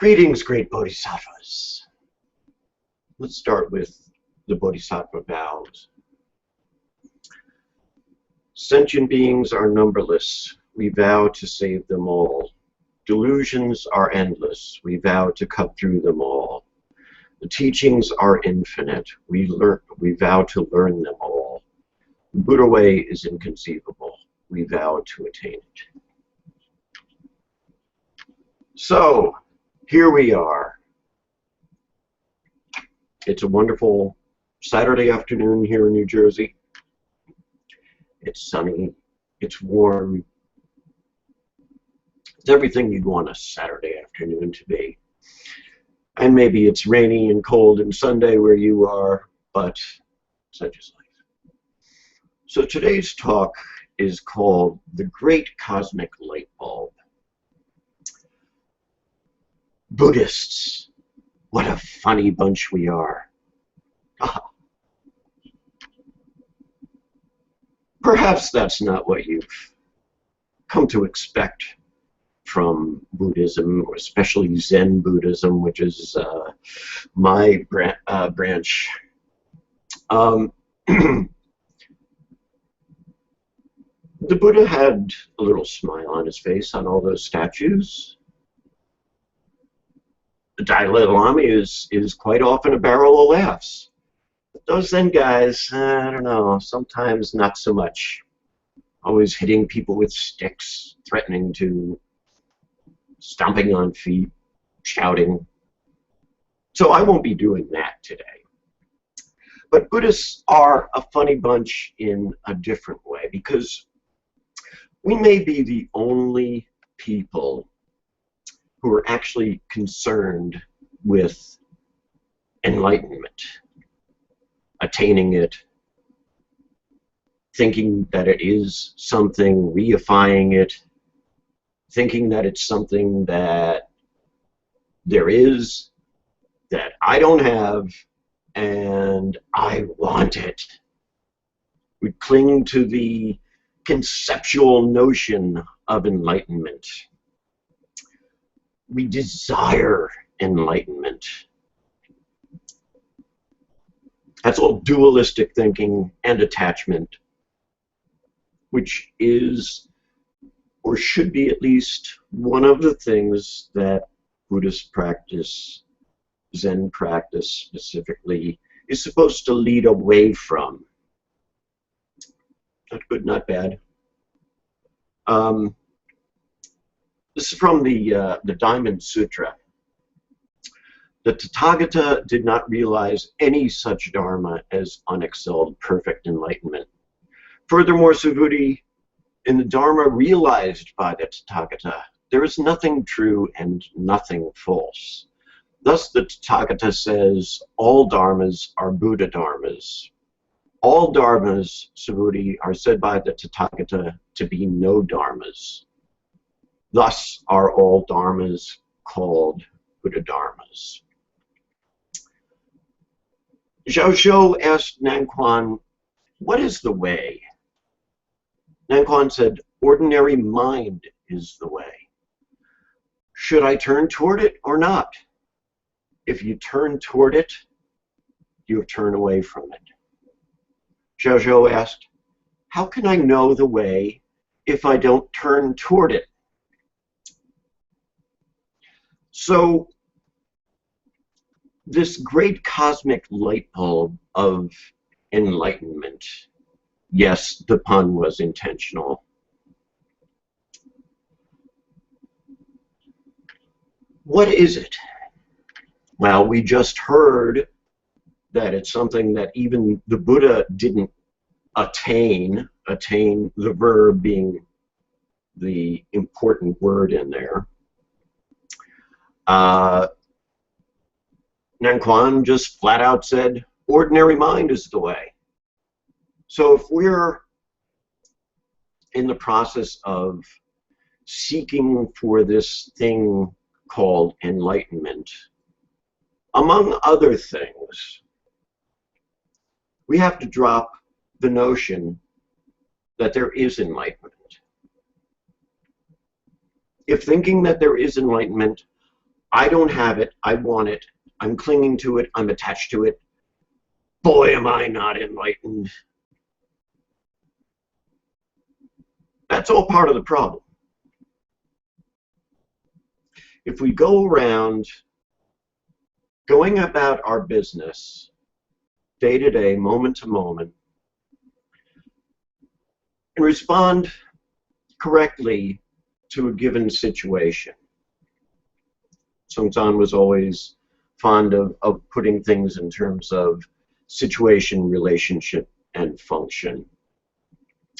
Greetings, great bodhisattvas. Let's start with the bodhisattva vows. Sentient beings are numberless. We vow to save them all. Delusions are endless. We vow to cut through them all. The teachings are infinite. We vow to learn them all. The Buddha way is inconceivable. We vow to attain it. So, here we are. It's a wonderful Saturday afternoon here in New Jersey. It's sunny, it's warm. It's everything you'd want a Saturday afternoon to be. And maybe it's rainy and cold and Sunday where you are, but such is life. So today's talk is called The Great Cosmic Lightbulb. Buddhists, what a funny bunch we are. Perhaps that's not what you've come to expect from Buddhism, or especially Zen Buddhism, which is my branch. The Buddha had a little smile on his face on all those statues. The Dalai Lama is quite often a barrel of laughs. But those Zen guys, I don't know, sometimes not so much. Always hitting people with sticks, threatening to, stomping on feet, shouting. So I won't be doing that today. But Buddhists are a funny bunch in a different way, because we may be the only people who are actually concerned with enlightenment, attaining it, thinking that it is something, reifying it, thinking that it's something that there is, that I don't have, and I want it. We cling to the conceptual notion of enlightenment. We desire enlightenment. That's all dualistic thinking and attachment, which is, or should be at least, one of the things that Buddhist practice, Zen practice specifically, is supposed to lead away from. Not good, not bad. This is from the Diamond Sutra. The Tathagata did not realize any such dharma as unexcelled perfect enlightenment. Furthermore, Subhuti, in the dharma realized by the Tathagata, there is nothing true and nothing false. Thus the Tathagata says, all dharmas are Buddha dharmas. All dharmas, Subhuti, are said by the Tathagata to be no dharmas. Thus are all dharmas called Buddha dharmas. Zhao Zhou asked Nanquan, what is the way? Nanquan said, ordinary mind is the way. Should I turn toward it or not? If you turn toward it, you turn away from it. Zhao Zhou asked, how can I know the way if I don't turn toward it? So, this great cosmic light bulb of enlightenment, yes, the pun was intentional. What is it? Well, we just heard that it's something that even the Buddha didn't attain, the verb being the important word in there. Nanquan just flat out said, ordinary mind is the way. So if we're in the process of seeking for this thing called enlightenment, among other things, we have to drop the notion that there is enlightenment. If thinking that there is enlightenment I don't have it, I want it, I'm clinging to it, I'm attached to it. Boy, am I not enlightened. That's all part of the problem. If we go around going about our business day to day, moment to moment, and respond correctly to a given situation. Inzan was always fond of putting things in terms of situation, relationship, and function.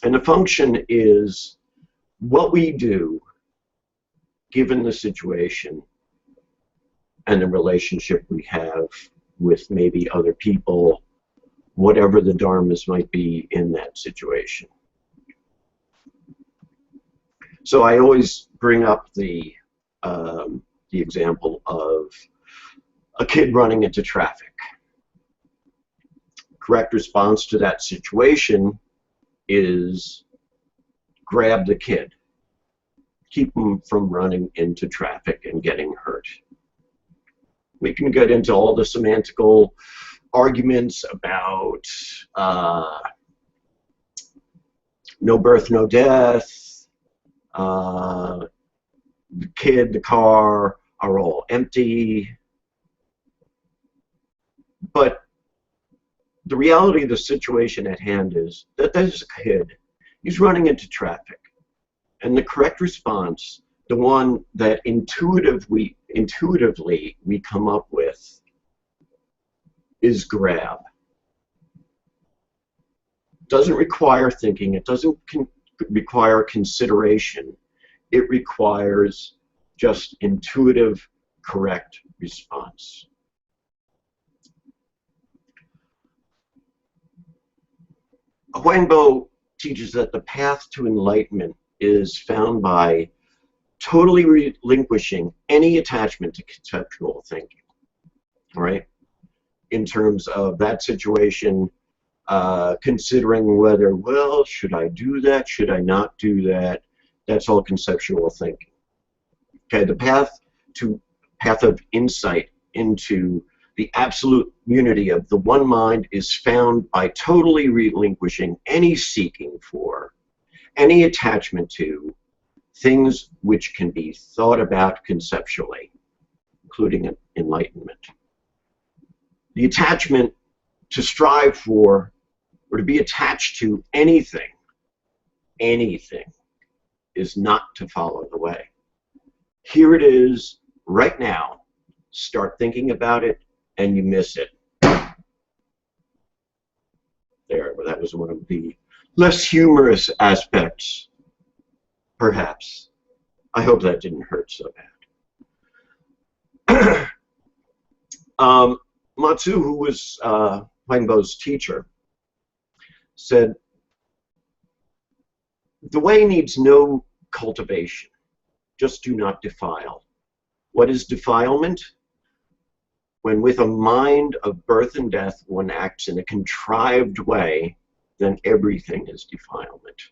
And the function is what we do given the situation and the relationship we have with maybe other people, whatever the dharmas might be in that situation. So I always bring up the example of a kid running into traffic. Correct response to that situation is grab the kid. Keep them from running into traffic and getting hurt. We can get into all the semantical arguments about no birth, no death, the kid, the car are all empty. But the reality of the situation at hand is that there's a kid. He's running into traffic. And the correct response, the one that intuitively we come up with, is grab. Doesn't require thinking. It doesn't require consideration. It requires just intuitive, correct response. Huangbo teaches that the path to enlightenment is found by totally relinquishing any attachment to conceptual thinking. All right? In terms of that situation, considering whether, well, should I do that? Should I not do that? That's all conceptual thinking. Okay, the path of insight into the absolute unity of the one mind is found by totally relinquishing any seeking for, any attachment to things which can be thought about conceptually, including enlightenment. The attachment to strive for or to be attached to anything is not to follow the way. Here it is right now. Start thinking about it and you miss it. There, that was one of the less humorous aspects, perhaps. I hope that didn't hurt so bad. Matsu, who was Huangbo's teacher, said, the way needs no cultivation. Just do not defile. What is defilement? When with a mind of birth and death one acts in a contrived way, then everything is defilement.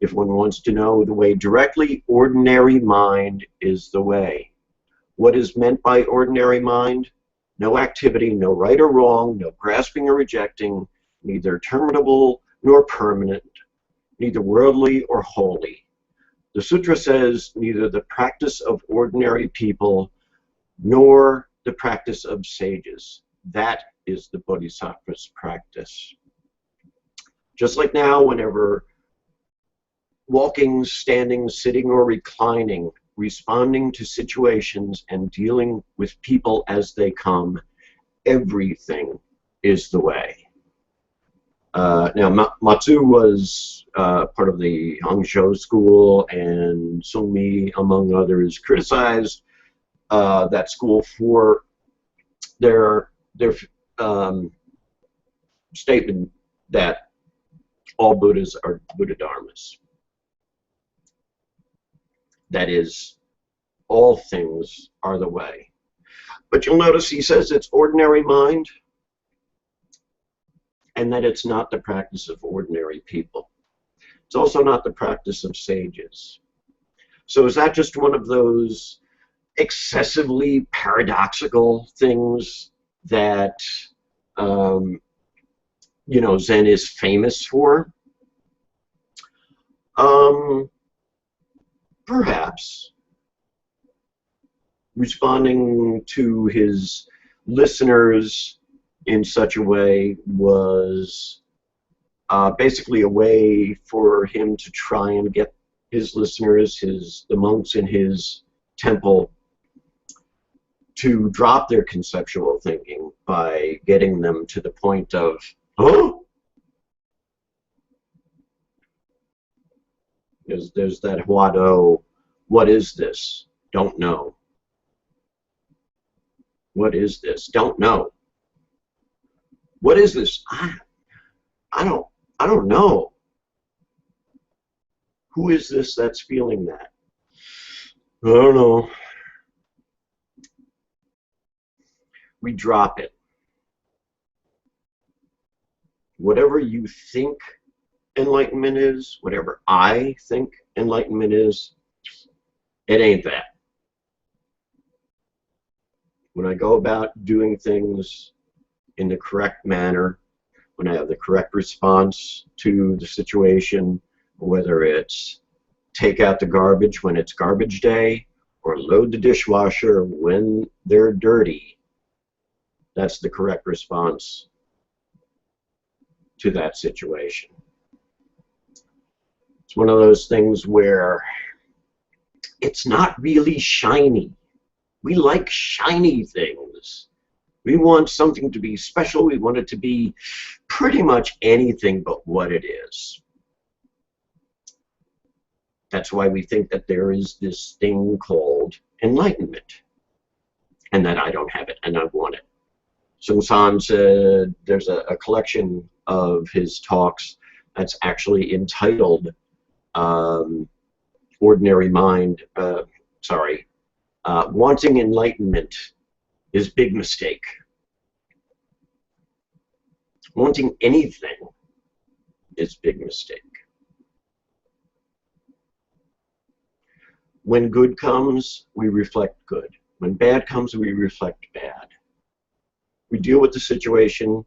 If one wants to know the way directly, ordinary mind is the way. What is meant by ordinary mind? No activity, no right or wrong, no grasping or rejecting, neither terminable nor permanent, neither worldly or holy. The sutra says neither the practice of ordinary people nor the practice of sages. That is the bodhisattva's practice. Just like now, whenever walking, standing, sitting, or reclining, responding to situations and dealing with people as they come, everything is the way. Now, Matsu was part of the Hangzhou school, and Songmi, among others, criticized that school for their statement that all Buddhas are Buddha Dharmas. That is, all things are the way. But you'll notice he says it's ordinary mind, and that it's not the practice of ordinary people. It's also not the practice of sages. So is that just one of those excessively paradoxical things that you know, Zen is famous for? Um, Perhaps. Responding to his listeners in such a way was basically a way for him to try and get his listeners, the monks in his temple, to drop their conceptual thinking by getting them to the point of, oh, there's that Huado, what is this? Don't know. What is this? Don't know. What is this? I don't know. Who is this that's feeling that? I don't know. We drop it. Whatever you think enlightenment is, whatever I think enlightenment is, it ain't that. When I go about doing things in the correct manner, when I have the correct response to the situation, whether it's take out the garbage when it's garbage day or load the dishwasher when they're dirty, that's the correct response to that situation. It's one of those things where it's not really shiny. We like shiny things. We want something to be special. We want it to be pretty much anything but what it is. That's why we think that there is this thing called enlightenment, and that I don't have it and I want it. Inzan said there's a collection of his talks that's actually entitled Ordinary Mind, Wanting Enlightenment is Big Mistake. Wanting anything is big mistake. When good comes, we reflect good. When bad comes, we reflect bad. We deal with the situation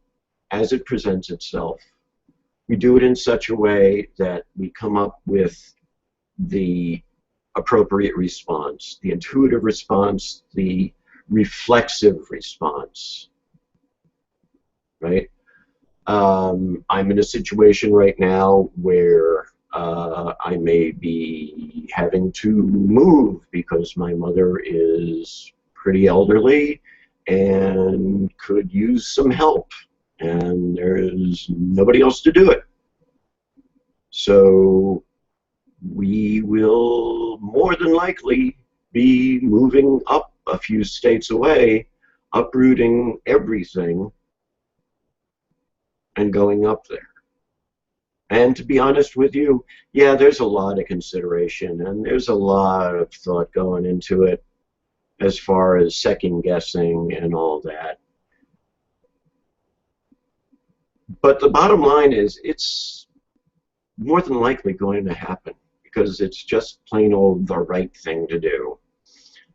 as it presents itself. We do it in such a way that we come up with the appropriate response, the intuitive response, the reflexive response, right? I'm in a situation right now where I may be having to move because my mother is pretty elderly and could use some help, and there's nobody else to do it. So we will more than likely be moving up a few states away, uprooting everything and going up there. And to be honest with you, yeah, there's a lot of consideration and there's a lot of thought going into it as far as second guessing and all that. But the bottom line is it's more than likely going to happen because it's just plain old the right thing to do.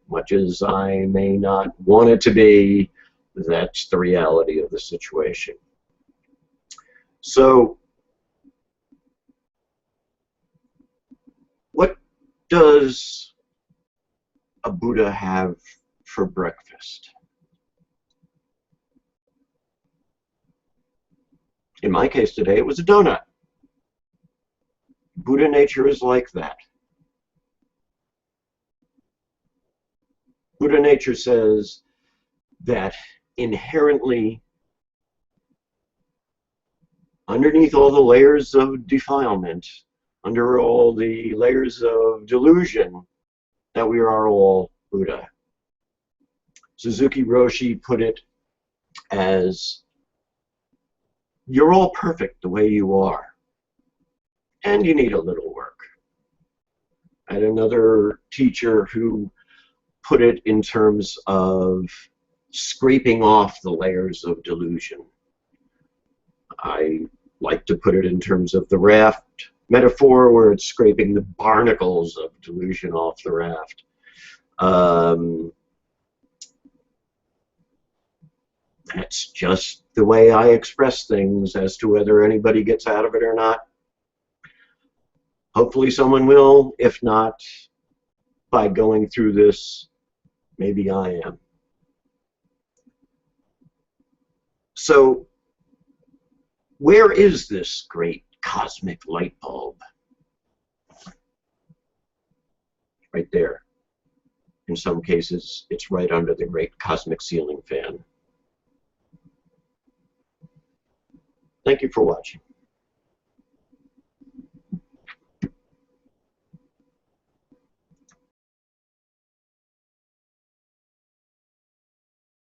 Much as I may not want it to be, that's the reality of the situation. So, what does a Buddha have for breakfast? In my case today, it was a donut. Buddha nature is like that. Buddha nature says that inherently, underneath all the layers of defilement, under all the layers of delusion, that we are all Buddha. Suzuki Roshi put it as, you're all perfect the way you are, and you need a little work. I had another teacher who put it in terms of scraping off the layers of delusion. I like to put it in terms of the raft metaphor, where it's scraping the barnacles of delusion off the raft. That's just the way I express things. As to whether anybody gets out of it or not, hopefully someone will. If not, by going through this, maybe I am. So, where is this great cosmic light bulb? Right there. In some cases, it's right under the great cosmic ceiling fan. Thank you for watching.